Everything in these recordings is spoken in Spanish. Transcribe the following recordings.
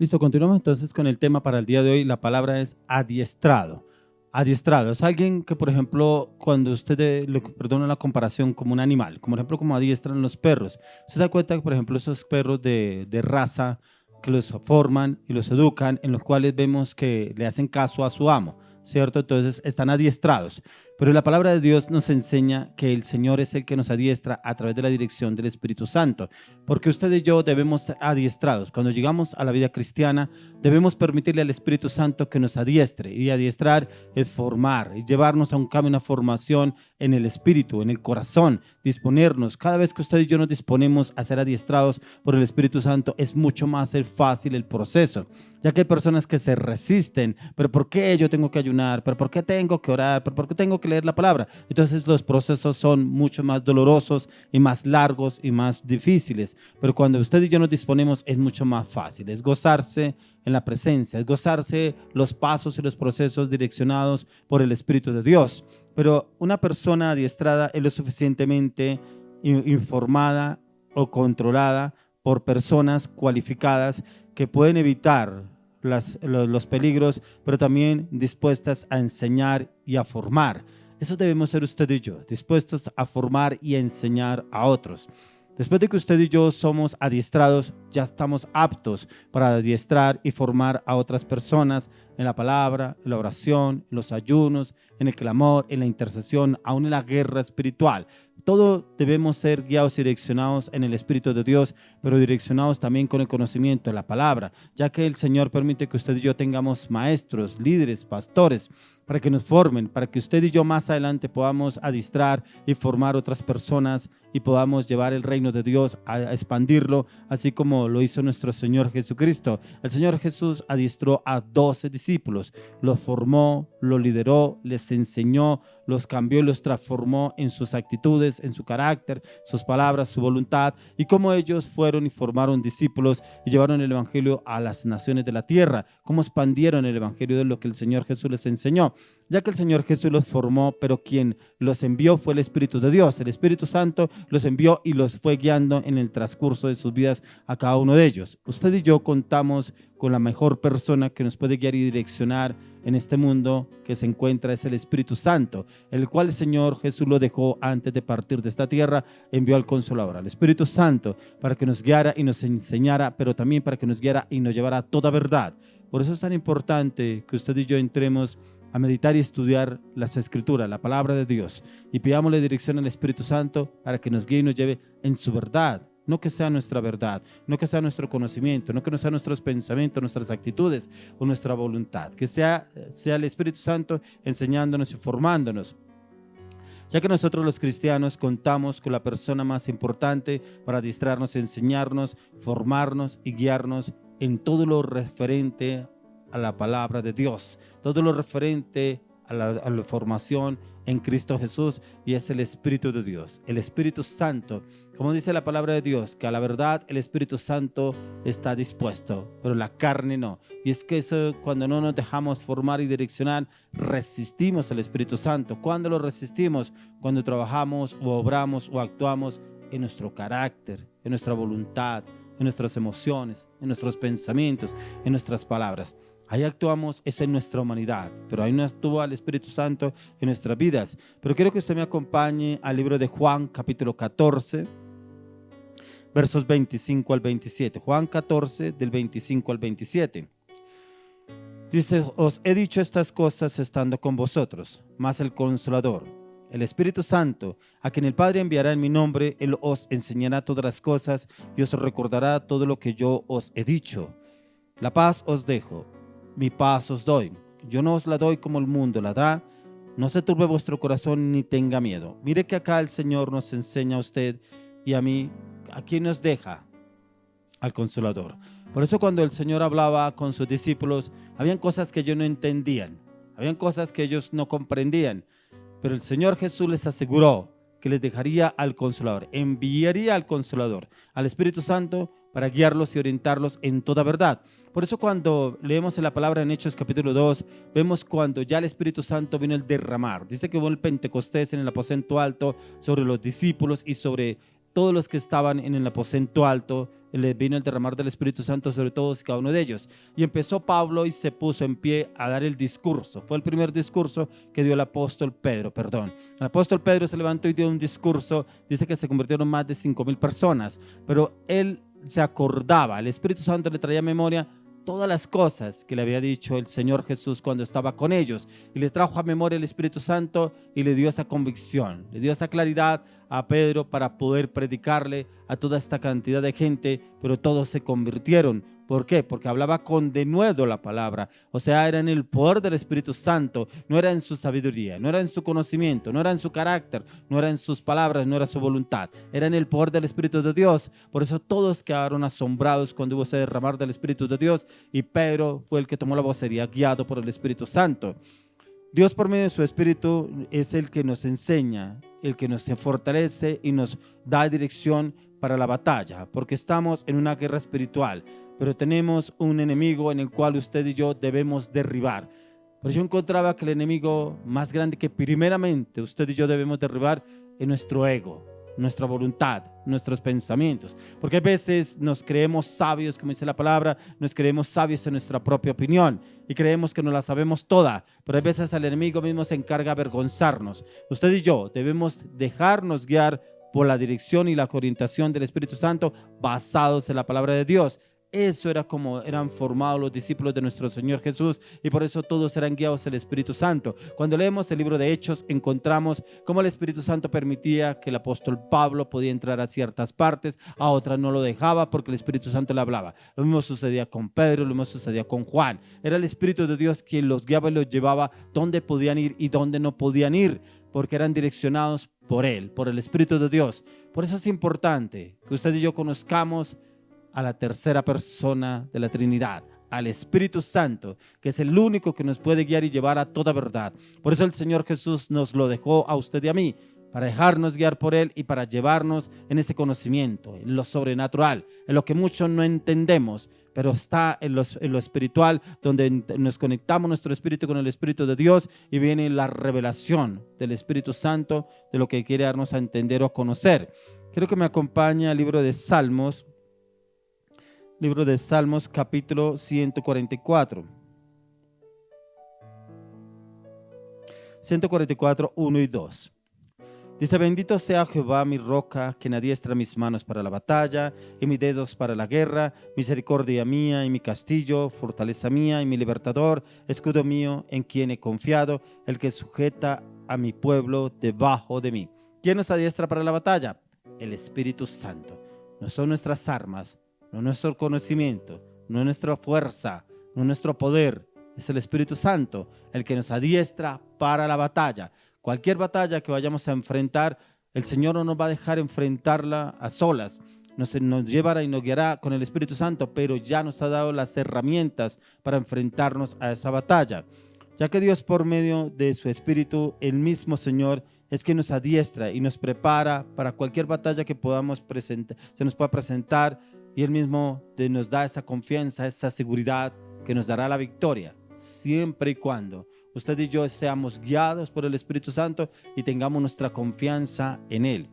Listo, continuamos entonces con el tema para el día de hoy. La palabra es adiestrado. Adiestrado es alguien que, por ejemplo, cuando usted, perdona la comparación, como un animal, como por ejemplo como adiestran los perros. Usted se da cuenta que, por ejemplo, esos perros de raza que los forman y los educan, en los cuales vemos que le hacen caso a su amo, ¿cierto? Entonces están adiestrados. Pero la palabra de Dios nos enseña que el Señor es el que nos adiestra a través de la dirección del Espíritu Santo, porque usted y yo debemos ser adiestrados. Cuando llegamos a la vida cristiana, debemos permitirle al Espíritu Santo que nos adiestre, y adiestrar es formar y llevarnos a un cambio, una formación en el espíritu, en el corazón, disponernos. Cada vez que usted y yo nos disponemos a ser adiestrados por el Espíritu Santo, es mucho más fácil el proceso, ya que hay personas que se resisten. Pero ¿por qué yo tengo que ayunar? ¿Pero por qué tengo que orar? ¿Pero por qué tengo que leer la palabra? Entonces los procesos son mucho más dolorosos y más largos y más difíciles. Pero cuando usted y yo nos disponemos, es mucho más fácil. Es gozarse en la presencia, es gozarse los pasos y los procesos direccionados por el Espíritu de Dios. Pero una persona adiestrada es lo suficientemente informada o controlada por personas cualificadas que pueden evitar los peligros, pero también dispuestas a enseñar y a formar. Eso debemos ser usted y yo, dispuestos a formar y a enseñar a otros. Después de que usted y yo somos adiestrados, ya estamos aptos para adiestrar y formar a otras personas en la palabra, en la oración, en los ayunos, en el clamor, en la intercesión, aún en la guerra espiritual. Todo debemos ser guiados y direccionados en el Espíritu de Dios, pero direccionados también con el conocimiento de la palabra, ya que el Señor permite que usted y yo tengamos maestros, líderes, pastores, para que nos formen, para que usted y yo más adelante podamos adiestrar y formar otras personas y podamos llevar el reino de Dios a expandirlo, así como lo hizo nuestro Señor Jesucristo. El Señor Jesús adiestró a 12 discípulos, los formó, los lideró, les enseñó, los cambió y los transformó en sus actitudes, en su carácter, sus palabras, su voluntad, y cómo ellos fueron y formaron discípulos y llevaron el evangelio a las naciones de la tierra, cómo expandieron el evangelio de lo que el Señor Jesús les enseñó, ya que el Señor Jesús los formó, pero quien los envió fue el Espíritu de Dios. El Espíritu Santo los envió y los fue guiando en el transcurso de sus vidas a cada uno de ellos. Usted y yo contamos con la mejor persona que nos puede guiar y direccionar en este mundo que se encuentra, es el Espíritu Santo, el cual el Señor Jesús lo dejó antes de partir de esta tierra. Envió al Consolador, al Espíritu Santo, para que nos guiara y nos enseñara, pero también para que nos guiara y nos llevara a toda verdad. Por eso es tan importante que usted y yo entremos a meditar y estudiar las Escrituras, la palabra de Dios, y pidámosle dirección al Espíritu Santo para que nos guíe y nos lleve en su verdad. No que sea nuestra verdad, no que sea nuestro conocimiento, no que no sean nuestros pensamientos, nuestras actitudes o nuestra voluntad. Que sea el Espíritu Santo enseñándonos y formándonos. Ya que nosotros los cristianos contamos con la persona más importante para adiestrarnos, enseñarnos, formarnos y guiarnos en todo lo referente a la palabra de Dios, todo lo referente a la formación en Cristo Jesús, y es el Espíritu de Dios, el Espíritu Santo. Como dice la palabra de Dios, que a la verdad el Espíritu Santo está dispuesto, pero la carne no. Y es que eso, cuando no nos dejamos formar y direccionar, resistimos al Espíritu Santo. ¿Cuándo lo resistimos? Cuando trabajamos o obramos o actuamos en nuestro carácter, en nuestra voluntad, en nuestras emociones, en nuestros pensamientos, en nuestras palabras. Ahí actuamos, es en nuestra humanidad, pero ahí no actúa el Espíritu Santo en nuestras vidas. Pero quiero que usted me acompañe al libro de Juan, capítulo 14, versos 25 al 27. Juan 14, del 25 al 27. Dice: os he dicho estas cosas estando con vosotros, mas el Consolador, el Espíritu Santo, a quien el Padre enviará en mi nombre, Él os enseñará todas las cosas y os recordará todo lo que yo os he dicho. La paz os dejo, mi paz os doy. Yo no os la doy como el mundo la da. No se turbe vuestro corazón ni tenga miedo. Mire que acá el Señor nos enseña a usted y a mí a quién nos deja: al Consolador. Por eso cuando el Señor hablaba con sus discípulos, habían cosas que ellos no entendían, habían cosas que ellos no comprendían, pero el Señor Jesús les aseguró que les dejaría al Consolador, enviaría al Consolador, al Espíritu Santo, para guiarlos y orientarlos en toda verdad. Por eso cuando leemos en la palabra en Hechos capítulo 2, vemos cuando ya el Espíritu Santo vino el derramar. Dice que hubo el Pentecostés en el aposento alto sobre los discípulos y sobre todos los que estaban en el aposento alto, le vino el derramar del Espíritu Santo sobre todos y cada uno de ellos. Y empezó Pablo y se puso en pie a dar el discurso. Fue el primer discurso que dio el apóstol Pedro, El apóstol Pedro se levantó y dio un discurso. Dice que se convirtieron más de 5,000 personas, pero él se acordaba, el Espíritu Santo le traía a memoria todas las cosas que le había dicho el Señor Jesús cuando estaba con ellos, y le trajo a memoria el Espíritu Santo y le dio esa convicción, le dio esa claridad a Pedro para poder predicarle a toda esta cantidad de gente, pero todos se convirtieron. ¿Por qué? Porque hablaba con denuedo la palabra, o sea, era en el poder del Espíritu Santo, no era en su sabiduría, no era en su conocimiento, no era en su carácter, no era en sus palabras, no era su voluntad, era en el poder del Espíritu de Dios. Por eso todos quedaron asombrados cuando hubo ese derramar del Espíritu de Dios, y Pedro fue el que tomó la vocería guiado por el Espíritu Santo. Dios, por medio de su Espíritu, es el que nos enseña, el que nos fortalece y nos da dirección para la batalla, porque estamos en una guerra espiritual, pero tenemos un enemigo en el cual usted y yo debemos derribar. Pero yo encontraba que el enemigo más grande que primeramente usted y yo debemos derribar es nuestro ego, nuestra voluntad, nuestros pensamientos, porque a veces nos creemos sabios, como dice la palabra, nos creemos sabios en nuestra propia opinión y creemos que nos la sabemos toda, pero a veces el enemigo mismo se encarga de avergonzarnos. Usted y yo debemos dejarnos guiar por la dirección y la orientación del Espíritu Santo basados en la palabra de Dios. Eso era como eran formados los discípulos de nuestro Señor Jesús, y por eso todos eran guiados del Espíritu Santo. Cuando leemos el libro de Hechos, encontramos cómo el Espíritu Santo permitía que el apóstol Pablo podía entrar a ciertas partes, a otras no lo dejaba porque el Espíritu Santo le hablaba. Lo mismo sucedía con Pedro, lo mismo sucedía con Juan. Era el Espíritu de Dios quien los guiaba y los llevaba donde podían ir y donde no podían ir, porque eran direccionados por Él, por el Espíritu de Dios. Por eso es importante que usted y yo conozcamos a la tercera persona de la Trinidad, al Espíritu Santo, que es el único que nos puede guiar y llevar a toda verdad. Por eso el Señor Jesús nos lo dejó a usted y a mí, para dejarnos guiar por Él y para llevarnos en ese conocimiento, en lo sobrenatural, en lo que muchos no entendemos, pero está en lo espiritual, donde nos conectamos nuestro espíritu con el Espíritu de Dios y viene la revelación del Espíritu Santo de lo que quiere darnos a entender o a conocer. Quiero que me acompañe al libro de Salmos, capítulo 144. 144, 1 y 2. Dice: bendito sea Jehová mi roca, quien adiestra mis manos para la batalla y mis dedos para la guerra, misericordia mía y mi castillo, fortaleza mía y mi libertador, escudo mío en quien he confiado, el que sujeta a mi pueblo debajo de mí. ¿Quién nos adiestra para la batalla? El Espíritu Santo. No son nuestras armas, no nuestro conocimiento, no nuestra fuerza, no nuestro poder. Es el Espíritu Santo el que nos adiestra para la batalla. Cualquier batalla que vayamos a enfrentar, el Señor no nos va a dejar enfrentarla a solas. Nos llevará y nos guiará con el Espíritu Santo, pero ya nos ha dado las herramientas para enfrentarnos a esa batalla. Ya que Dios, por medio de su Espíritu, el mismo Señor, es quien nos adiestra y nos prepara para cualquier batalla que podamos se nos pueda presentar, y Él mismo nos da esa confianza, esa seguridad que nos dará la victoria, siempre y cuando usted y yo seamos guiados por el Espíritu Santo y tengamos nuestra confianza en Él.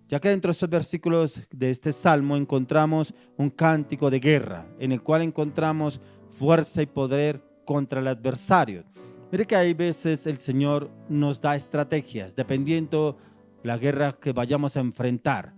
Ya que dentro de estos versículos de este salmo encontramos un cántico de guerra, en el cual encontramos fuerza y poder contra el adversario. Mire que hay veces el Señor nos da estrategias, dependiendo la guerra que vayamos a enfrentar.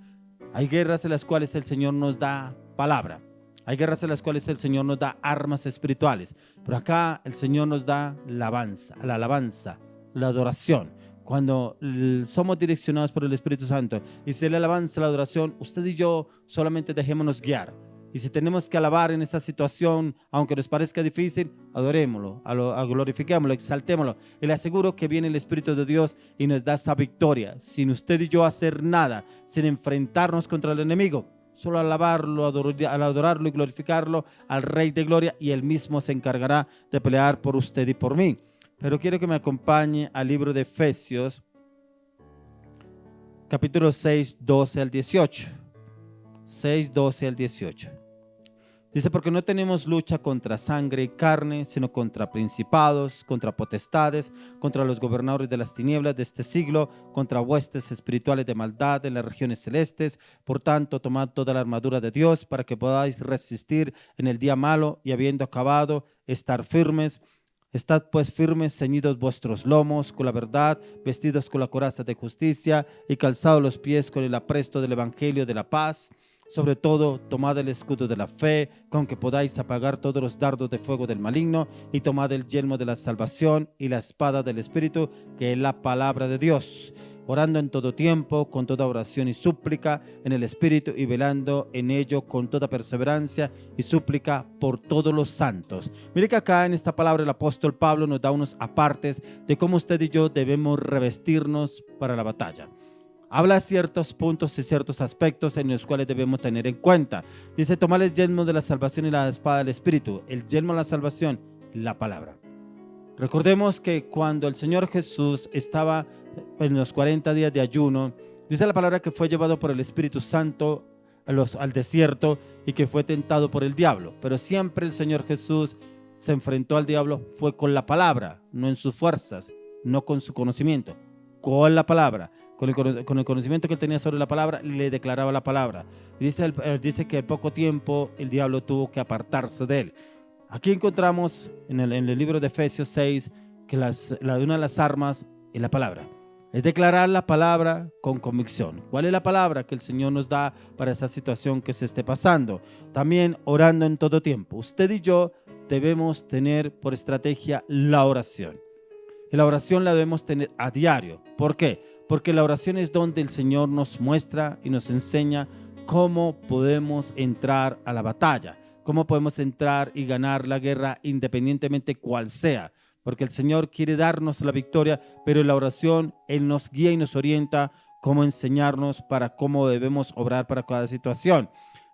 Hay guerras en las cuales el Señor nos da palabra. Hay guerras en las cuales el Señor nos da armas espirituales, pero acá el Señor nos da la alabanza, la adoración. Cuando somos direccionados por el Espíritu Santo y se le alabanza, la adoración, usted y yo solamente dejémonos guiar. Y si tenemos que alabar en esa situación, aunque nos parezca difícil, adorémoslo, glorifiquémoslo, exaltémoslo. Y le aseguro que viene el Espíritu de Dios y nos da esa victoria, sin usted y yo hacer nada, sin enfrentarnos contra el enemigo. Solo alabarlo, adorarlo y glorificarlo al Rey de Gloria, y Él mismo se encargará de pelear por usted y por mí. Pero quiero que me acompañe al libro de Efesios, capítulo 6, 12 al 18. 6, 12 al 18. Dice, porque no tenemos lucha contra sangre y carne, sino contra principados, contra potestades, contra los gobernadores de las tinieblas de este siglo, contra huestes espirituales de maldad en las regiones celestes. Por tanto, tomad toda la armadura de Dios para que podáis resistir en el día malo, y habiendo acabado, estar firmes. Estad pues firmes, ceñidos vuestros lomos con la verdad, vestidos con la coraza de justicia y calzados los pies con el apresto del evangelio de la paz. Sobre todo, tomad el escudo de la fe, con que podáis apagar todos los dardos de fuego del maligno, y tomad el yelmo de la salvación y la espada del Espíritu, que es la palabra de Dios, orando en todo tiempo, con toda oración y súplica en el Espíritu, y velando en ello con toda perseverancia y súplica por todos los santos. Mire que acá en esta palabra el apóstol Pablo nos da unos apartes de cómo usted y yo debemos revestirnos para la batalla. Habla ciertos puntos y ciertos aspectos en los cuales debemos tener en cuenta. Dice, tomar el yelmo de la salvación y la espada del Espíritu. El yelmo de la salvación, la palabra. Recordemos que cuando el Señor Jesús estaba en los 40 días de ayuno, dice la palabra que fue llevado por el Espíritu Santo al desierto y que fue tentado por el diablo. Pero siempre el Señor Jesús se enfrentó al diablo fue con la palabra, no en sus fuerzas, no con su conocimiento, con la palabra. Con el conocimiento que él tenía sobre la palabra, le declaraba la palabra. Y dice que al poco tiempo el diablo tuvo que apartarse de él. Aquí encontramos en el libro de Efesios 6 que una de las armas es la palabra. Es declarar la palabra con convicción. ¿Cuál es la palabra que el Señor nos da para esa situación que se esté pasando? También orando en todo tiempo. Usted y yo debemos tener por estrategia la oración. Y la oración la debemos tener a diario. ¿Por qué? Porque la oración es donde el Señor nos muestra y nos enseña cómo podemos entrar a la batalla, cómo podemos entrar y ganar la guerra independientemente cuál sea, porque el Señor quiere darnos la victoria, pero en la oración Él nos guía y nos orienta cómo enseñarnos para cómo debemos obrar para cada situación.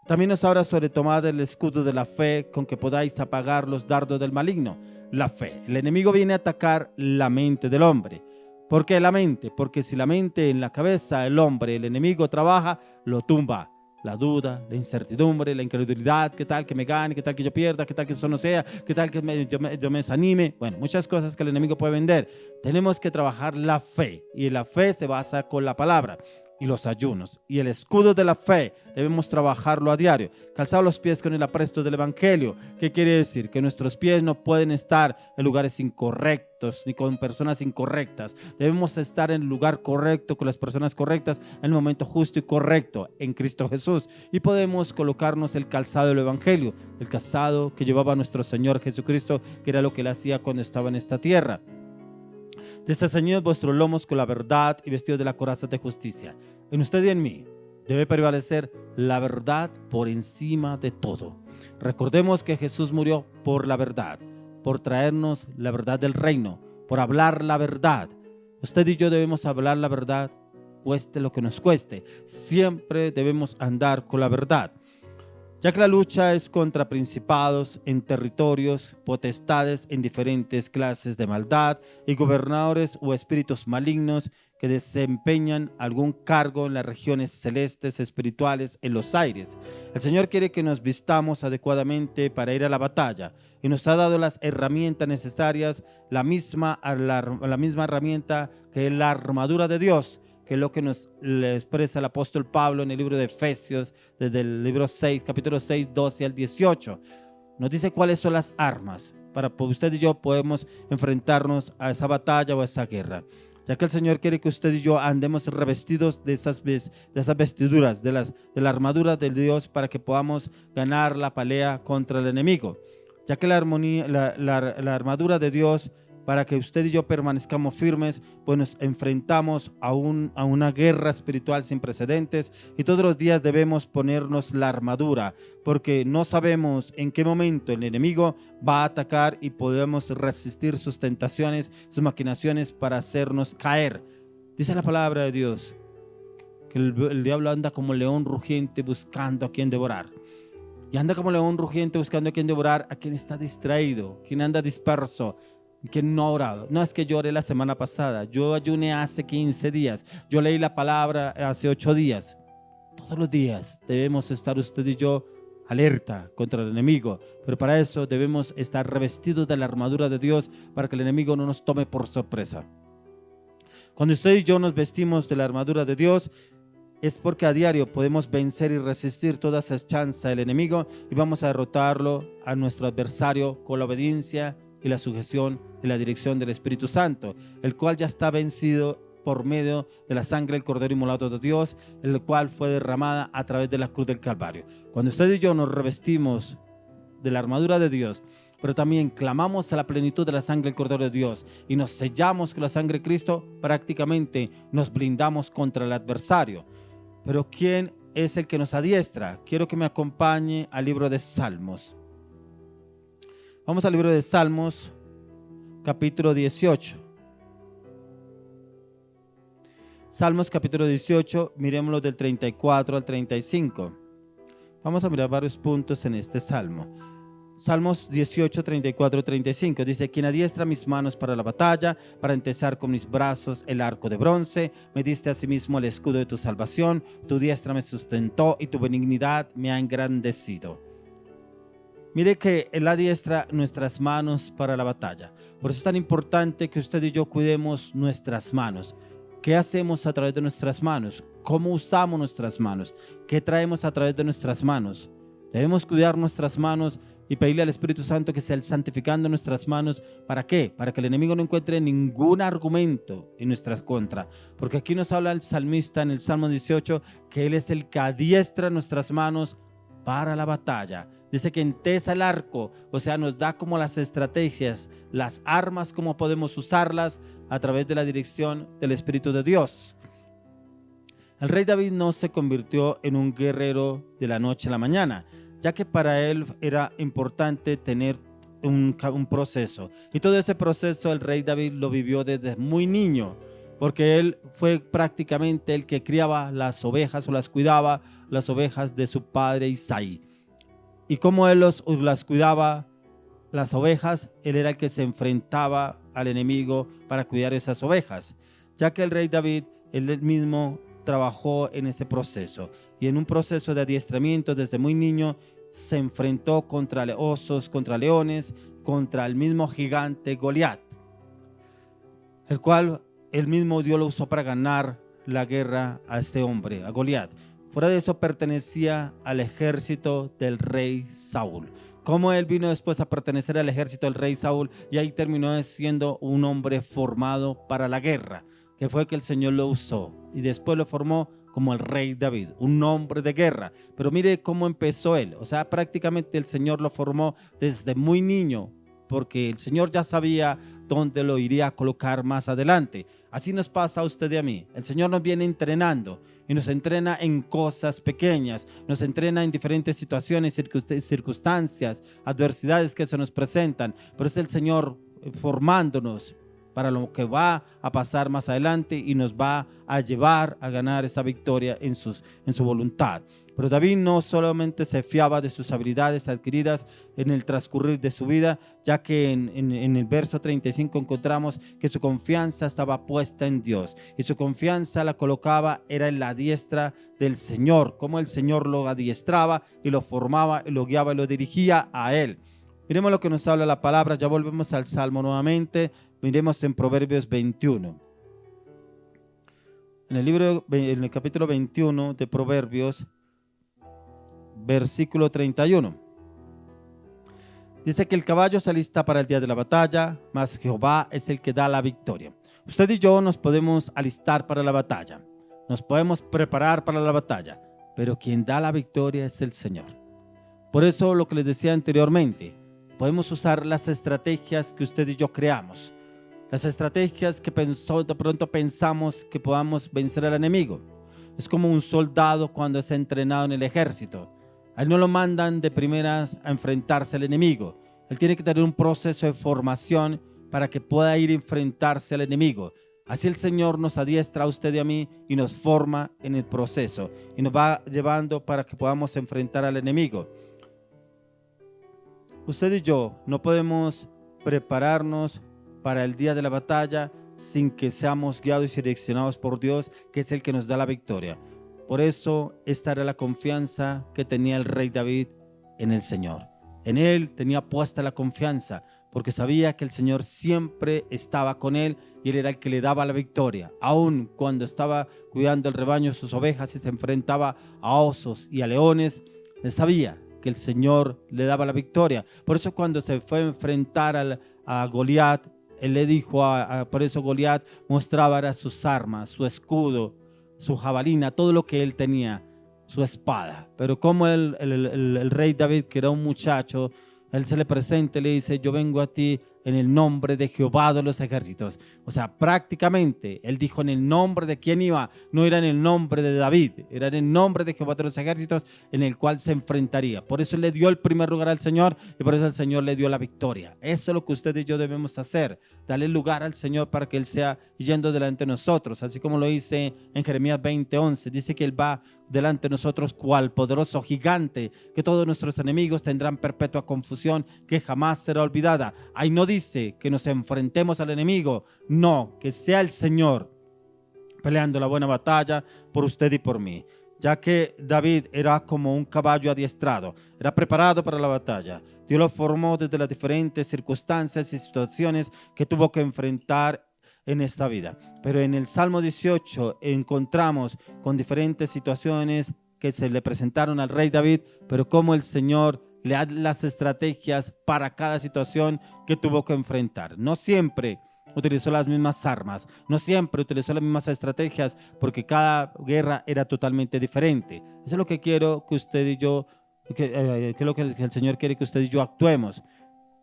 También nos habla sobre tomar el escudo de la fe con que podáis apagar los dardos del maligno. La fe. El enemigo viene a atacar la mente del hombre. ¿Por qué la mente? Porque si la mente en la cabeza del hombre, el enemigo trabaja, lo tumba. La duda, la incertidumbre, la incredulidad, qué tal que me gane, qué tal que yo pierda, qué tal que eso no sea, qué tal que yo me desanime. Bueno, muchas cosas que el enemigo puede vender. Tenemos que trabajar la fe, y la fe se basa con la palabra y los ayunos. Y el escudo de la fe debemos trabajarlo a diario. Calzar los pies con el apresto del evangelio. ¿Qué quiere decir? Que nuestros pies no pueden estar en lugares incorrectos ni con personas incorrectas. Debemos estar en el lugar correcto con las personas correctas en el momento justo y correcto en Cristo Jesús. Y podemos colocarnos el calzado del evangelio, el calzado que llevaba nuestro Señor Jesucristo, que era lo que Él hacía cuando estaba en esta tierra. Ceñidos vuestros lomos con la verdad y vestidos de la coraza de justicia. En usted y en mí debe prevalecer la verdad por encima de todo. Recordemos que Jesús murió por la verdad, por traernos la verdad del reino, por hablar la verdad. Usted y yo debemos hablar la verdad, cueste lo que nos cueste. Siempre debemos andar con la verdad, ya que la lucha es contra principados en territorios, potestades en diferentes clases de maldad y gobernadores o espíritus malignos que desempeñan algún cargo en las regiones celestes espirituales en los aires. El Señor quiere que nos vistamos adecuadamente para ir a la batalla y nos ha dado las herramientas necesarias, la misma herramienta que es la armadura de Dios, que es lo que nos expresa el apóstol Pablo en el libro de Efesios, desde el libro 6, capítulo 6, 12 al 18. Nos dice cuáles son las armas para que usted y yo podamos enfrentarnos a esa batalla o a esa guerra. Ya que el Señor quiere que usted y yo andemos revestidos de esas vestiduras, de la armadura de Dios, para que podamos ganar la pelea contra el enemigo. Ya que la armadura de Dios, para que usted y yo permanezcamos firmes, pues nos enfrentamos a una guerra espiritual sin precedentes, y todos los días debemos ponernos la armadura, porque no sabemos en qué momento el enemigo va a atacar y podemos resistir sus tentaciones, sus maquinaciones para hacernos caer. Dice la palabra de Dios que el diablo anda como león rugiente buscando a quien devorar. Y anda como león rugiente buscando a quien devorar, a quien está distraído, quien anda disperso, que no ha orado. No es que yo oré la semana pasada, yo ayuné hace 15 días, yo leí la palabra hace 8 días. Todos los días debemos estar usted y yo alerta contra el enemigo, pero para eso debemos estar revestidos de la armadura de Dios para que el enemigo no nos tome por sorpresa. Cuando usted y yo nos vestimos de la armadura de Dios, es porque a diario podemos vencer y resistir toda esa chanza del enemigo y vamos a derrotarlo a nuestro adversario con la obediencia y la sujeción y la dirección del Espíritu Santo, el cual ya está vencido por medio de la sangre del Cordero inmolado de Dios, el cual fue derramada a través de la cruz del Calvario. Cuando usted y yo nos revestimos de la armadura de Dios, pero también clamamos a la plenitud de la sangre del Cordero de Dios y nos sellamos con la sangre de Cristo, prácticamente nos blindamos contra el adversario. Pero ¿quién es el que nos adiestra? Quiero que me acompañe al libro de Salmos. Vamos al libro de Salmos, capítulo 18. Salmos capítulo 18, miremoslo del 34 al 35. Vamos a mirar varios puntos en este salmo. Salmos 18, 34, 35. Dice: quien adiestra mis manos para la batalla, para entesar con mis brazos el arco de bronce. Me diste asimismo el escudo de tu salvación. Tu diestra me sustentó y tu benignidad me ha engrandecido. Mire que Él adiestra nuestras manos para la batalla. Por eso es tan importante que usted y yo cuidemos nuestras manos. ¿Qué hacemos a través de nuestras manos? ¿Cómo usamos nuestras manos? ¿Qué traemos a través de nuestras manos? Debemos cuidar nuestras manos y pedirle al Espíritu Santo que sea el santificando nuestras manos. ¿Para qué? Para que el enemigo no encuentre ningún argumento en nuestra contra. Porque aquí nos habla el salmista en el Salmo 18 que Él es el que adiestra nuestras manos para la batalla. Dice que entesa el arco, o sea, nos da como las estrategias, las armas, cómo podemos usarlas a través de la dirección del Espíritu de Dios. El rey David no se convirtió en un guerrero de la noche a la mañana, ya que para él era importante tener un proceso. Y todo ese proceso el rey David lo vivió desde muy niño, porque él fue prácticamente el que criaba las ovejas o las cuidaba, las ovejas de su padre Isaí. Y como él las cuidaba, las ovejas, él era el que se enfrentaba al enemigo para cuidar esas ovejas, ya que el rey David, él mismo trabajó en ese proceso y en un proceso de adiestramiento desde muy niño se enfrentó contra osos, contra leones, contra el mismo gigante Goliat, el cual el mismo Dios lo usó para ganar la guerra a este hombre, a Goliat. Fuera de eso pertenecía al ejército del rey Saúl. Como él vino después a pertenecer al ejército del rey Saúl y ahí terminó siendo un hombre formado para la guerra, que fue que el Señor lo usó y después lo formó como el rey David, un hombre de guerra. Pero mire cómo empezó él, o sea, prácticamente el Señor lo formó desde muy niño, porque el Señor ya sabía dónde lo iría a colocar más adelante. Así nos pasa a usted y a mí. El Señor nos viene entrenando y nos entrena en cosas pequeñas, nos entrena en diferentes situaciones, circunstancias, adversidades que se nos presentan, pero es el Señor formándonos para lo que va a pasar más adelante y nos va a llevar a ganar esa victoria en su voluntad. Pero David no solamente se fiaba de sus habilidades adquiridas en el transcurrir de su vida, ya que en el verso 35 encontramos que su confianza estaba puesta en Dios y su confianza la colocaba era en la diestra del Señor, como el Señor lo adiestraba y lo formaba y lo guiaba y lo dirigía a él. Miremos lo que nos habla la palabra. Ya volvemos al Salmo nuevamente. Miremos en Proverbios 21. En el capítulo 21 de Proverbios, versículo 31. Dice que el caballo se alista para el día de la batalla, mas Jehová es el que da la victoria. Usted y yo nos podemos alistar para la batalla, nos podemos preparar para la batalla, pero quien da la victoria es el Señor. Por eso lo que les decía anteriormente, podemos usar las estrategias que usted y yo creamos, las estrategias que de pronto pensamos que podamos vencer al enemigo. Es como un soldado cuando es entrenado en el ejército. A él no lo mandan de primeras a enfrentarse al enemigo. Él tiene que tener un proceso de formación para que pueda ir a enfrentarse al enemigo. Así el Señor nos adiestra a usted y a mí y nos forma en el proceso y nos va llevando para que podamos enfrentar al enemigo. Usted y yo no podemos prepararnos para el día de la batalla sin que seamos guiados y direccionados por Dios, que es el que nos da la victoria. Por eso esta era la confianza que tenía el rey David en el Señor. En Él tenía puesta la confianza, porque sabía que el Señor siempre estaba con él y Él era el que le daba la victoria. Aun cuando estaba cuidando el rebaño de sus ovejas y se enfrentaba a osos y a leones, él sabía que el Señor le daba la victoria. Por eso cuando se fue a enfrentar a Goliat, él le dijo, por eso Goliat mostraba sus armas, su escudo, su jabalina, todo lo que él tenía, su espada. Pero como el rey David, que era un muchacho, él se le presenta y le dice: yo vengo a ti en el nombre de Jehová de los ejércitos. O sea, prácticamente él dijo en el nombre de quién iba, no era en el nombre de David, era en el nombre de Jehová de los ejércitos en el cual se enfrentaría. Por eso le dio el primer lugar al Señor y por eso el Señor le dio la victoria. Eso es lo que usted y yo debemos hacer, darle lugar al Señor para que Él sea yendo delante de nosotros, así como lo dice en Jeremías 20:11, dice que Él va delante de nosotros cual poderoso gigante, que todos nuestros enemigos tendrán perpetua confusión que jamás será olvidada. Ahí no dice que nos enfrentemos al enemigo, no, que sea el Señor peleando la buena batalla por usted y por mí, ya que David era como un caballo adiestrado, era preparado para la batalla. Dios lo formó desde las diferentes circunstancias y situaciones que tuvo que enfrentar en esta vida. Pero en el Salmo 18 encontramos con diferentes situaciones que se le presentaron al rey David, pero cómo el Señor le da las estrategias para cada situación que tuvo que enfrentar. No siempre utilizó las mismas armas, no siempre utilizó las mismas estrategias, porque cada guerra era totalmente diferente. Eso es lo que quiero que usted y yo, que es lo que el Señor quiere que usted y yo actuemos,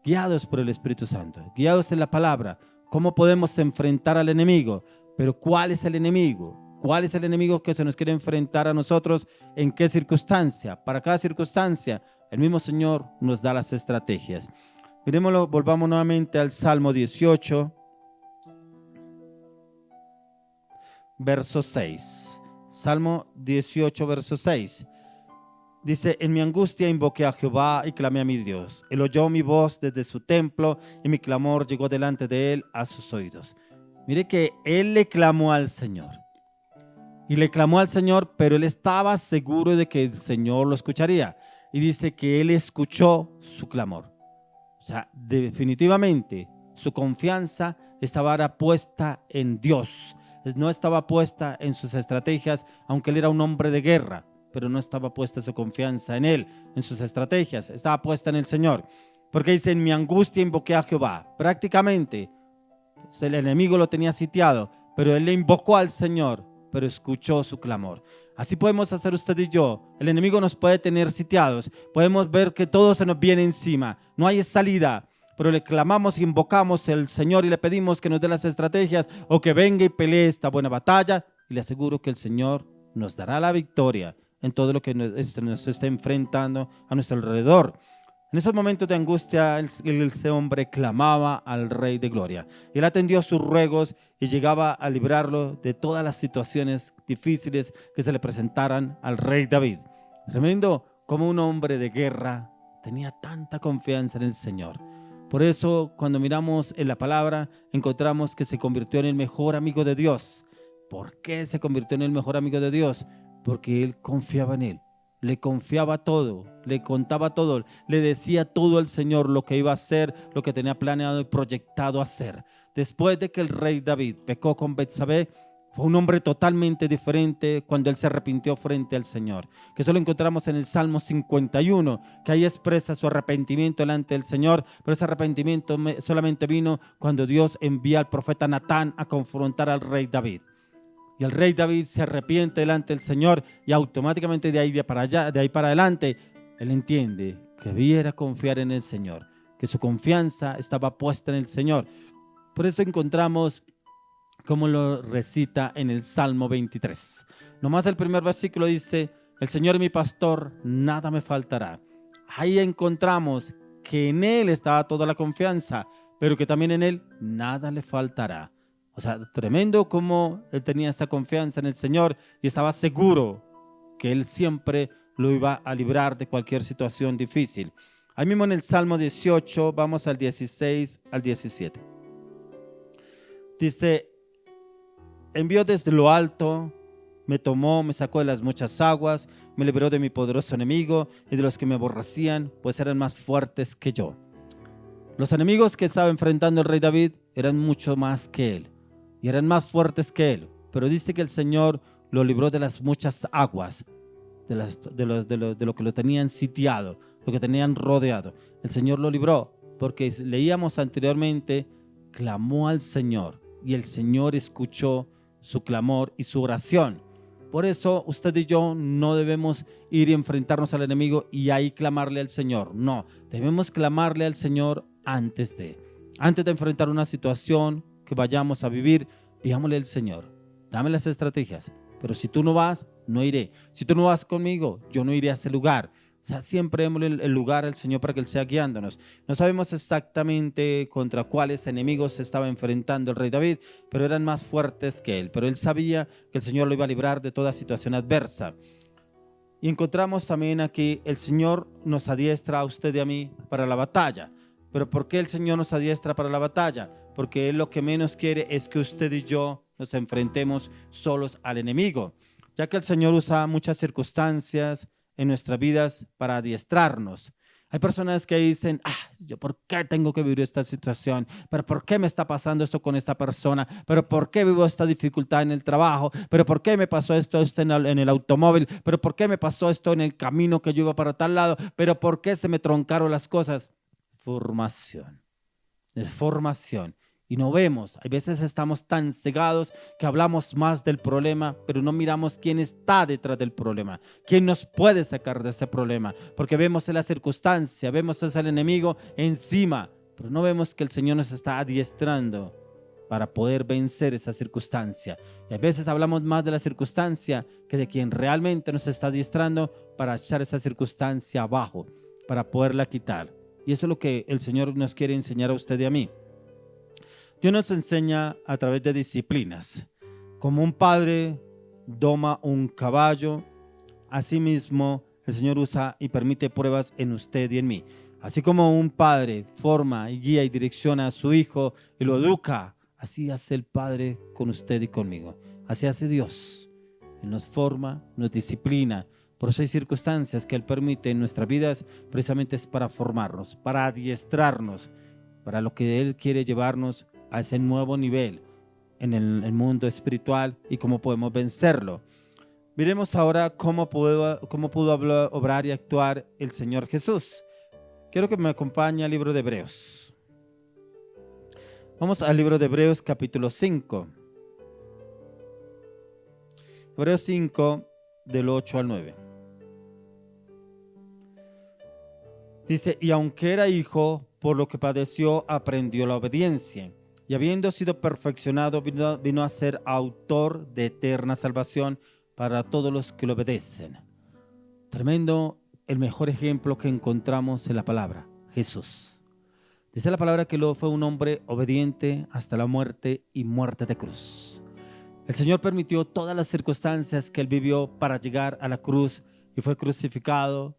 guiados por el Espíritu Santo, guiados en la palabra. ¿Cómo podemos enfrentar al enemigo? Pero ¿cuál es el enemigo? ¿Cuál es el enemigo que se nos quiere enfrentar a nosotros? ¿En qué circunstancia? Para cada circunstancia, el mismo Señor nos da las estrategias. Miremoslo, volvamos nuevamente al Salmo 18, verso 6. Salmo 18, verso 6. Dice: en mi angustia invoqué a Jehová y clamé a mi Dios. Él oyó mi voz desde su templo y mi clamor llegó delante de él a sus oídos. Mire que él le clamó al Señor. Y le clamó al Señor, pero él estaba seguro de que el Señor lo escucharía. Y dice que él escuchó su clamor. O sea, definitivamente su confianza estaba puesta en Dios. No estaba puesta en sus estrategias, aunque él era un hombre de guerra. Pero no estaba puesta su confianza en él, en sus estrategias, estaba puesta en el Señor. Porque dice: en mi angustia invoqué a Jehová. Prácticamente el enemigo lo tenía sitiado, pero él le invocó al Señor, pero escuchó su clamor. Así podemos hacer usted y yo. El enemigo nos puede tener sitiados, podemos ver que todo se nos viene encima, no hay salida, pero le clamamos y invocamos al Señor y le pedimos que nos dé las estrategias o que venga y pelee esta buena batalla, y le aseguro que el Señor nos dará la victoria en todo lo que nos esté enfrentando a nuestro alrededor. En esos momentos de angustia, ese hombre clamaba al Rey de Gloria. Él atendió sus ruegos y llegaba a librarlo de todas las situaciones difíciles que se le presentaran al Rey David. Tremendo como un hombre de guerra tenía tanta confianza en el Señor. Por eso, cuando miramos en la palabra, encontramos que se convirtió en el mejor amigo de Dios. ¿Por qué se convirtió en el mejor amigo de Dios? Porque él confiaba en él, le confiaba todo, le contaba todo, le decía todo al Señor lo que iba a hacer, lo que tenía planeado y proyectado hacer. Después de que el rey David pecó con Betsabé, fue un hombre totalmente diferente cuando él se arrepintió frente al Señor. Que eso lo encontramos en el Salmo 51, que ahí expresa su arrepentimiento delante del Señor, pero ese arrepentimiento solamente vino cuando Dios envía al profeta Natán a confrontar al rey David. Y el rey David se arrepiente delante del Señor y automáticamente de ahí para adelante, él entiende que debiera confiar en el Señor, que su confianza estaba puesta en el Señor. Por eso encontramos como lo recita en el Salmo 23. Nomás el primer versículo dice: el Señor es mi pastor, nada me faltará. Ahí encontramos que en Él estaba toda la confianza, pero que también en Él nada le faltará. O sea, tremendo como él tenía esa confianza en el Señor y estaba seguro que él siempre lo iba a librar de cualquier situación difícil. Ahí mismo en el Salmo 18, vamos al 16 al 17. Dice: envió desde lo alto me tomó, me sacó de las muchas aguas, me liberó de mi poderoso enemigo y de los que me aborrecían, pues eran más fuertes que yo. Los enemigos que estaba enfrentando el rey David eran mucho más que él y eran más fuertes que él. Pero dice que el Señor lo libró de las muchas aguas, de lo que lo tenían sitiado, lo que tenían rodeado. El Señor lo libró porque leíamos anteriormente, clamó al Señor y el Señor escuchó su clamor y su oración. Por eso usted y yo no debemos ir y enfrentarnos al enemigo y ahí clamarle al Señor. No, debemos clamarle al Señor antes de enfrentar una situación que vayamos a vivir. Pidámosle al Señor, dame las estrategias, pero si tú no vas, no iré. Si tú no vas conmigo, yo no iré a ese lugar. O sea, siempre démosle el lugar al Señor para que Él sea guiándonos. No sabemos exactamente contra cuáles enemigos se estaba enfrentando el rey David, pero eran más fuertes que él. Pero él sabía que el Señor lo iba a librar de toda situación adversa. Y encontramos también aquí, el Señor nos adiestra a usted y a mí para la batalla. ¿Pero por qué el Señor nos adiestra para la batalla? Porque Él lo que menos quiere es que usted y yo nos enfrentemos solos al enemigo, ya que el Señor usa muchas circunstancias en nuestras vidas para adiestrarnos. Hay personas que dicen, ¿yo por qué tengo que vivir esta situación? ¿Pero por qué me está pasando esto con esta persona? ¿Pero por qué vivo esta dificultad en el trabajo? ¿Pero por qué me pasó esto en el automóvil? ¿Pero por qué me pasó esto en el camino que yo iba para tal lado? ¿Pero por qué se me troncaron las cosas? Formación. Es formación. Y no vemos, a veces estamos tan cegados que hablamos más del problema, pero no miramos quién está detrás del problema, quién nos puede sacar de ese problema, porque vemos en la circunstancia, vemos al enemigo encima, pero no vemos que el Señor nos está adiestrando para poder vencer esa circunstancia. Y a veces hablamos más de la circunstancia que de quien realmente nos está adiestrando para echar esa circunstancia abajo, para poderla quitar. Y eso es lo que el Señor nos quiere enseñar a usted y a mí. Dios nos enseña a través de disciplinas. Como un padre doma un caballo, asimismo el Señor usa y permite pruebas en usted y en mí. Así como un padre forma, guía y direcciona a su hijo y lo educa, así hace el Padre con usted y conmigo. Así hace Dios. Él nos forma, nos disciplina. Por eso hay circunstancias que Él permite en nuestras vidas, precisamente es para formarnos, para adiestrarnos, para lo que Él quiere llevarnos a ese nuevo nivel en el mundo espiritual y cómo podemos vencerlo. Miremos ahora cómo pudo obrar y actuar el Señor Jesús. Quiero que me acompañe al libro de Hebreos. Vamos al libro de Hebreos capítulo 5. Hebreos 5 del 8 al 9. Dice, y aunque era hijo, por lo que padeció, aprendió la obediencia. Y habiendo sido perfeccionado, vino a ser autor de eterna salvación para todos los que lo obedecen. Tremendo, el mejor ejemplo que encontramos en la palabra, Jesús. Dice la palabra que él fue un hombre obediente hasta la muerte y muerte de cruz. El Señor permitió todas las circunstancias que él vivió para llegar a la cruz y fue crucificado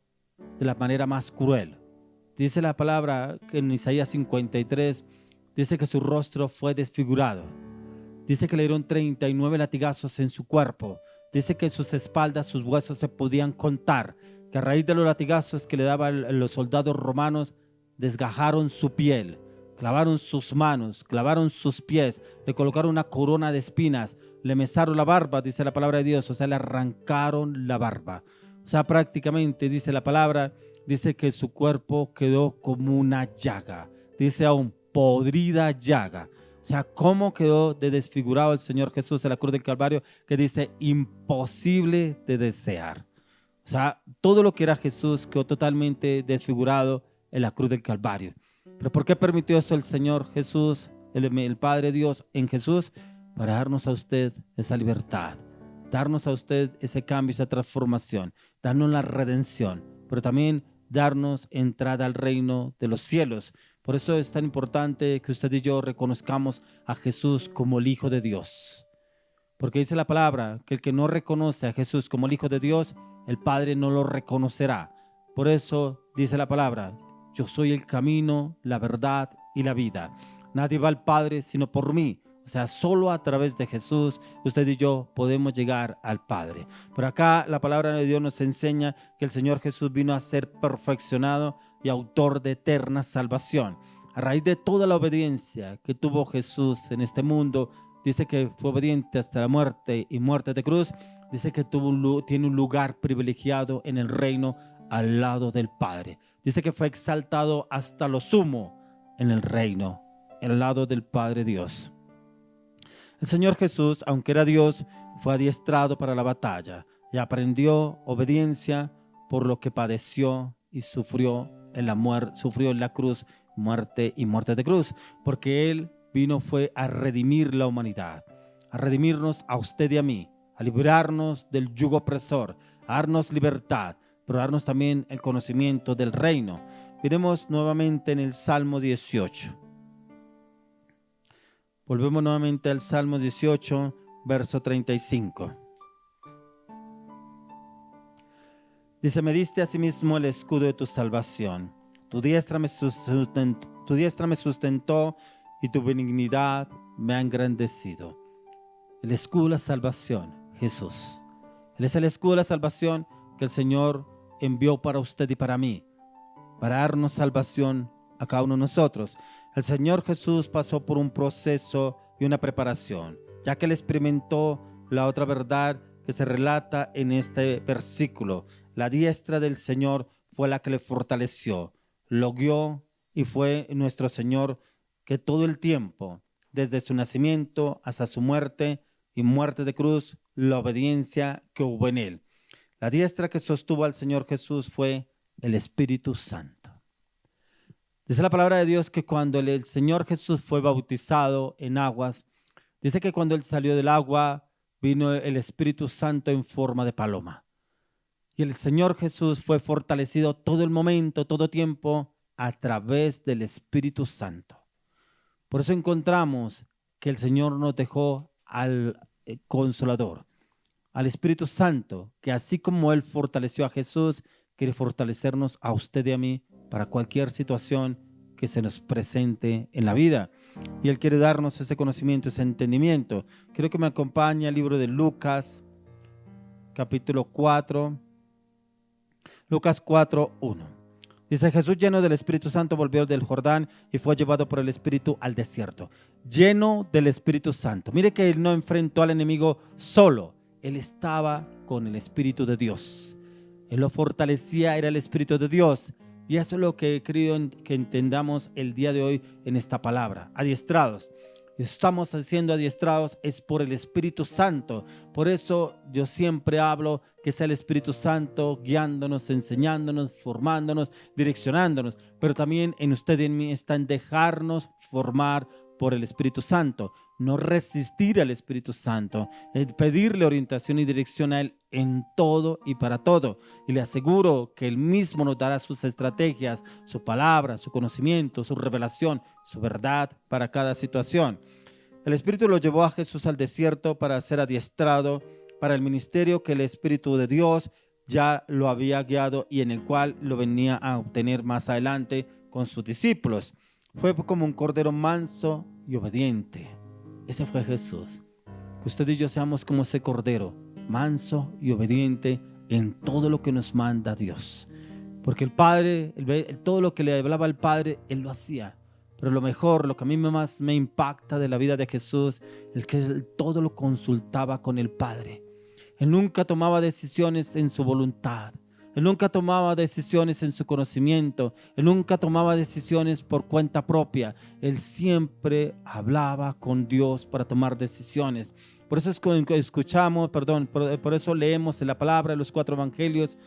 de la manera más cruel. Dice la palabra que en Isaías 53 dice que su rostro fue desfigurado. Dice que le dieron 39 latigazos en su cuerpo. Dice que en sus espaldas sus huesos se podían contar. Que a raíz de los latigazos que le daban los soldados romanos, desgajaron su piel, clavaron sus manos, clavaron sus pies, le colocaron una corona de espinas, le mesaron la barba, dice la palabra de Dios, o sea, le arrancaron la barba. O sea, prácticamente dice la palabra, dice que su cuerpo quedó como una llaga. Dice aún, podrida llaga. O sea, cómo quedó de desfigurado el Señor Jesús en la cruz del Calvario, que dice imposible de desear. O sea, todo lo que era Jesús quedó totalmente desfigurado en la cruz del Calvario. ¿Pero por qué permitió eso el Señor Jesús, el Padre Dios en Jesús? Para darnos a usted esa libertad, darnos a usted ese cambio, esa transformación, darnos la redención, pero también darnos entrada al reino de los cielos. Por eso es tan importante que usted y yo reconozcamos a Jesús como el Hijo de Dios. Porque dice la palabra que el que no reconoce a Jesús como el Hijo de Dios, el Padre no lo reconocerá. Por eso dice la palabra, yo soy el camino, la verdad y la vida. Nadie va al Padre sino por mí. O O sea, solo a través de Jesús, usted y yo podemos llegar al Padre. Por acá la palabra de Dios nos enseña que el Señor Jesús vino a ser perfeccionado y autor de eterna salvación. A raíz de toda la obediencia que tuvo Jesús en este mundo, dice que fue obediente hasta la muerte y muerte de cruz. Dice que tiene un lugar privilegiado en el reino al lado del Padre. Dice que fue exaltado hasta lo sumo en el reino, al lado del Padre Dios. El Señor Jesús, aunque era Dios, fue adiestrado para la batalla y aprendió obediencia por lo que padeció y sufrió en la cruz, muerte y muerte de cruz, porque Él fue a redimir la humanidad, a redimirnos a usted y a mí, a liberarnos del yugo opresor, a darnos libertad, pero a darnos también el conocimiento del reino. Miremos nuevamente en el Salmo 18. Volvemos nuevamente al Salmo 18, verso 35. Dice: me diste asimismo el escudo de tu salvación. Tu diestra me sustentó y tu benignidad me ha engrandecido. El escudo de la salvación, Jesús. Él es el escudo de la salvación que el Señor envió para usted y para mí, para darnos salvación a cada uno de nosotros. El Señor Jesús pasó por un proceso y una preparación, ya que Él experimentó la otra verdad que se relata en este versículo. La diestra del Señor fue la que le fortaleció, lo guió, y fue nuestro Señor que todo el tiempo, desde su nacimiento hasta su muerte y muerte de cruz, la obediencia que hubo en Él. La diestra que sostuvo al Señor Jesús fue el Espíritu Santo. Dice la palabra de Dios que cuando el Señor Jesús fue bautizado en aguas, dice que cuando Él salió del agua, vino el Espíritu Santo en forma de paloma. Y el Señor Jesús fue fortalecido todo el momento, todo tiempo, a través del Espíritu Santo. Por eso encontramos que el Señor nos dejó al Consolador, al Espíritu Santo, que así como Él fortaleció a Jesús, quiere fortalecernos a usted y a mí para cualquier situación que se nos presente en la vida. Y Él quiere darnos ese conocimiento, ese entendimiento. Quiero que me acompañe al libro de Lucas, capítulo 4. Lucas 4:1. Dice: Jesús, lleno del Espíritu Santo, volvió del Jordán y fue llevado por el Espíritu al desierto. Lleno del Espíritu Santo. Mire que Él no enfrentó al enemigo solo. Él estaba con el Espíritu de Dios. Él lo fortalecía, era el Espíritu de Dios. Y eso es lo que he querido que entendamos el día de hoy en esta palabra. Adiestrados. Estamos siendo adiestrados es por el Espíritu Santo. Por eso yo siempre hablo que sea el Espíritu Santo guiándonos, enseñándonos, formándonos, direccionándonos. Pero también en usted y en mí está en dejarnos formar por el Espíritu Santo. No resistir al Espíritu Santo, es pedirle orientación y dirección a Él en todo y para todo. Y le aseguro que Él mismo nos dará sus estrategias, su palabra, su conocimiento, su revelación, su verdad para cada situación. El Espíritu lo llevó a Jesús al desierto para ser adiestrado para el ministerio que el Espíritu de Dios ya lo había guiado y en el cual lo venía a obtener más adelante con sus discípulos. Fue como un cordero manso y obediente. Ese fue Jesús. Que usted y yo seamos como ese cordero, manso y obediente en todo lo que nos manda Dios. Porque el Padre, todo lo que le hablaba al Padre, Él lo hacía. Pero lo mejor, lo que a mí más me impacta de la vida de Jesús, es que Él todo lo consultaba con el Padre. Él nunca tomaba decisiones en su voluntad. Él nunca tomaba decisiones en su conocimiento. Él nunca tomaba decisiones por cuenta propia. Él siempre hablaba con Dios para tomar decisiones. Por eso por eso leemos en la palabra de los 4 evangelios.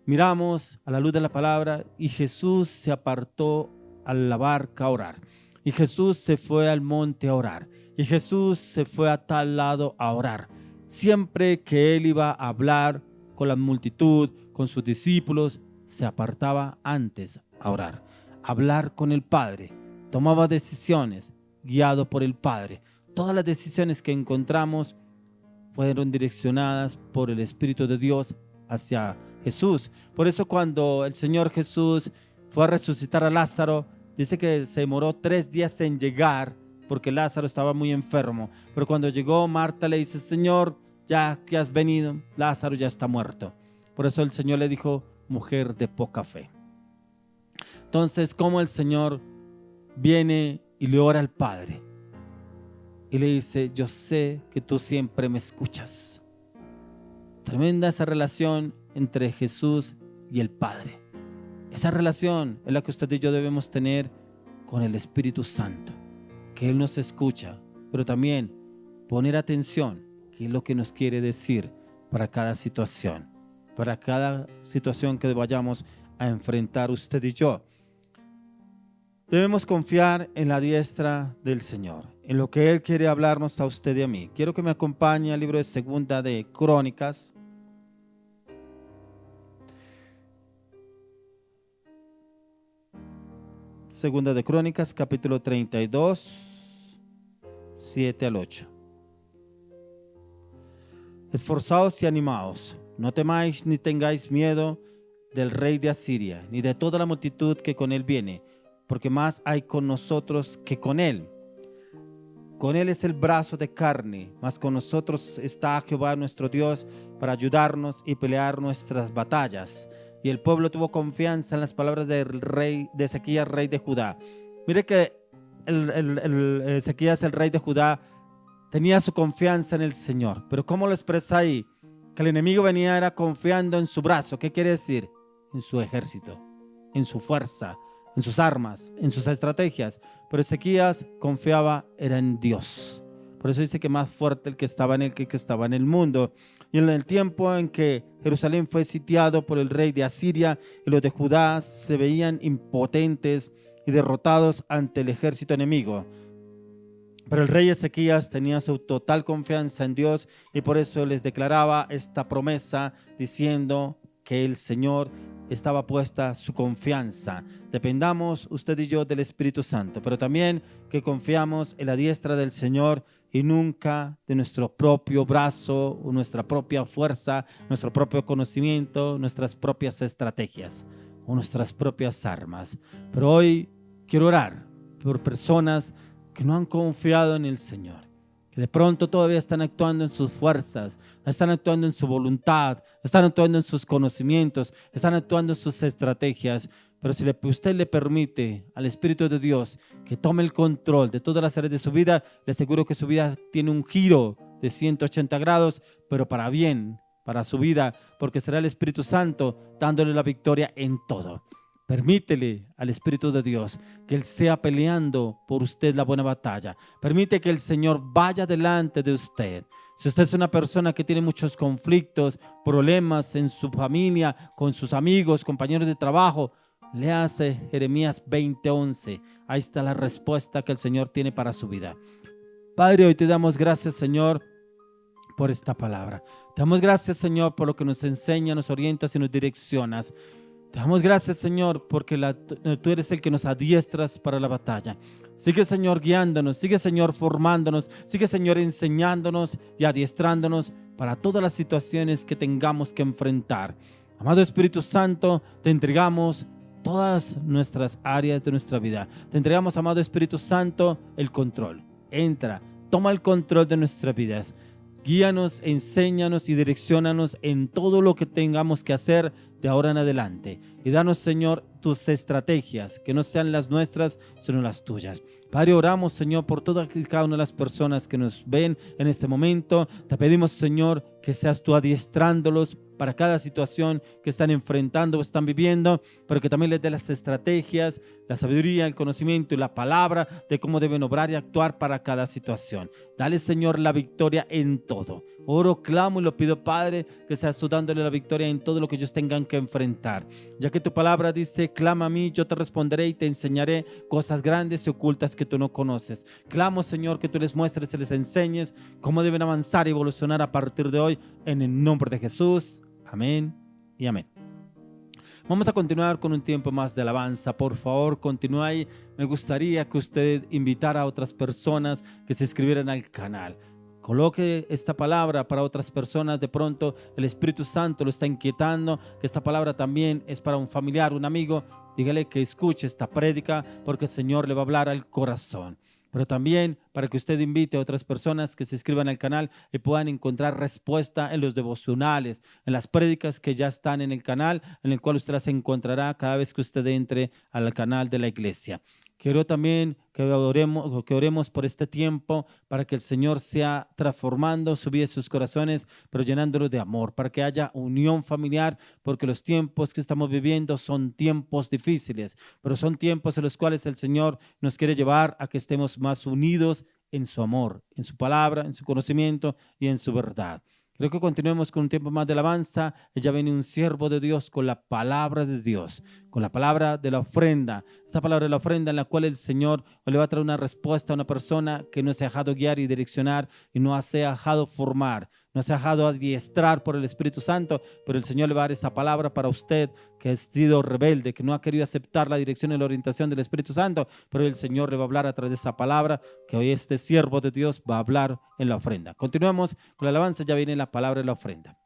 Miramos a la luz de la palabra y Jesús se apartó a la barca a orar. Y Jesús se fue al monte a orar. Y Jesús se fue a tal lado a orar. Siempre que Él iba a hablar con la multitud, con sus discípulos, se apartaba antes a orar, a hablar con el Padre. Tomaba decisiones guiado por el Padre. Todas las decisiones que encontramos fueron direccionadas por el Espíritu de Dios hacia Jesús. Por eso cuando el Señor Jesús fue a resucitar a Lázaro, dice que se demoró 3 días en llegar porque Lázaro estaba muy enfermo. Pero cuando llegó, Marta le dice: Señor, ya que has venido, Lázaro ya está muerto. Por eso el Señor le dijo: mujer de poca fe. Entonces, como el Señor viene y le ora al Padre y le dice: yo sé que tú siempre me escuchas. Tremenda esa relación entre Jesús y el Padre. Esa relación es la que usted y yo debemos tener con el Espíritu Santo, que Él nos escucha, pero también poner atención, qué es lo que nos quiere decir para cada situación que vayamos a enfrentar usted y yo. Debemos confiar en la diestra del Señor, en lo que Él quiere hablarnos a usted y a mí. Quiero que me acompañe al libro de Segunda de Crónicas. Segunda de Crónicas, capítulo 32, 7 al 8. Esforzaos y animaos, no temáis ni tengáis miedo del rey de Asiria, ni de toda la multitud que con él viene, porque más hay con nosotros que con él. Con él es el brazo de carne, mas con nosotros está Jehová nuestro Dios para ayudarnos y pelear nuestras batallas. Y el pueblo tuvo confianza en las palabras del rey de Ezequías, rey de Judá. Mire que Ezequías, el rey de Judá, tenía su confianza en el Señor. Pero ¿cómo lo expresa ahí? Que el enemigo venía era confiando en su brazo. ¿Qué quiere decir? En su ejército, en su fuerza, en sus armas, en sus estrategias. Pero Ezequías confiaba era en Dios. Por eso dice que más fuerte el que estaba en él que el que estaba en el mundo. Y en el tiempo en que Jerusalén fue sitiado por el rey de Asiria y los de Judá se veían impotentes y derrotados ante el ejército enemigo. Pero el rey Ezequías tenía su total confianza en Dios y por eso les declaraba esta promesa diciendo que el Señor estaba puesta su confianza. Dependamos usted y yo del Espíritu Santo, pero también que confiamos en la diestra del Señor y nunca de nuestro propio brazo o nuestra propia fuerza, nuestro propio conocimiento, nuestras propias estrategias o nuestras propias armas. Pero hoy quiero orar por personas que no han confiado en el Señor, que de pronto todavía están actuando en sus fuerzas, están actuando en su voluntad, están actuando en sus conocimientos, están actuando en sus estrategias. Pero si usted le permite al Espíritu de Dios que tome el control de todas las áreas de su vida, le aseguro que su vida tiene un giro de 180 grados, pero para bien, para su vida, porque será el Espíritu Santo dándole la victoria en todo. Permítele al Espíritu de Dios que Él sea peleando por usted la buena batalla. Permite que el Señor vaya delante de usted. Si usted es una persona que tiene muchos conflictos, problemas en su familia, con sus amigos, compañeros de trabajo, léase Jeremías 20:11. Ahí está la respuesta que el Señor tiene para su vida. Padre, hoy te damos gracias, Señor, por esta palabra. Te damos gracias, Señor, por lo que nos enseña, nos orientas y nos direccionas. Te damos gracias, Señor, porque tú eres el que nos adiestras para la batalla. Sigue, Señor, guiándonos. Sigue, Señor, formándonos. Sigue, Señor, enseñándonos y adiestrándonos para todas las situaciones que tengamos que enfrentar. Amado Espíritu Santo, te entregamos todas nuestras áreas de nuestra vida. Te entregamos, amado Espíritu Santo, el control. Entra, toma el control de nuestras vidas. Guíanos, enséñanos y direcciónanos en todo lo que tengamos que hacer de ahora en adelante. Y danos, Señor, tus estrategias, que no sean las nuestras, sino las tuyas. Padre, oramos, Señor, por todas y cada una de las personas que nos ven en este momento. Te pedimos, Señor, que seas tú adiestrándolos para cada situación que están enfrentando o están viviendo, pero que también les dé las estrategias, la sabiduría, el conocimiento y la palabra de cómo deben obrar y actuar para cada situación. Dale, Señor, la victoria en todo. Oro, clamo y lo pido, Padre, que seas tú dándole la victoria en todo lo que ellos tengan que enfrentar. Ya que tu palabra dice: clama a mí, yo te responderé y te enseñaré cosas grandes y ocultas que tú no conoces. Clamo, Señor, que tú les muestres y les enseñes cómo deben avanzar y evolucionar a partir de hoy, en el nombre de Jesús. Amén y amén. Vamos a continuar con un tiempo más de alabanza. Por favor, continúe ahí. Me gustaría que usted invitara a otras personas que se inscribieran al canal. Coloque esta palabra para otras personas. De pronto el Espíritu Santo lo está inquietando, que esta palabra también es para un familiar, un amigo. Dígale que escuche esta prédica porque el Señor le va a hablar al corazón. pero también para que usted invite a otras personas que se inscriban al canal y puedan encontrar respuesta en los devocionales, en las prédicas que ya están en el canal, en el cual usted las encontrará cada vez que usted entre al canal de la iglesia. Quiero también que oremos por este tiempo para que el Señor sea transformando su vida y sus corazones, pero llenándolos de amor, para que haya unión familiar, porque los tiempos que estamos viviendo son tiempos difíciles, pero son tiempos en los cuales el Señor nos quiere llevar a que estemos más unidos en su amor, en su palabra, en su conocimiento y en su verdad. Creo que continuemos con un tiempo más de alabanza. Ya viene un siervo de Dios con la palabra de Dios, con la palabra de la ofrenda. Esa palabra de la ofrenda en la cual el Señor le va a traer una respuesta a una persona que no se ha dejado guiar y direccionar y no se ha dejado formar, no se ha dejado adiestrar por el Espíritu Santo, pero el Señor le va a dar esa palabra para usted que ha sido rebelde, que no ha querido aceptar la dirección y la orientación del Espíritu Santo, pero el Señor le va a hablar a través de esa palabra que hoy este siervo de Dios va a hablar en la ofrenda. Continuemos con la alabanza, ya viene la palabra de la ofrenda.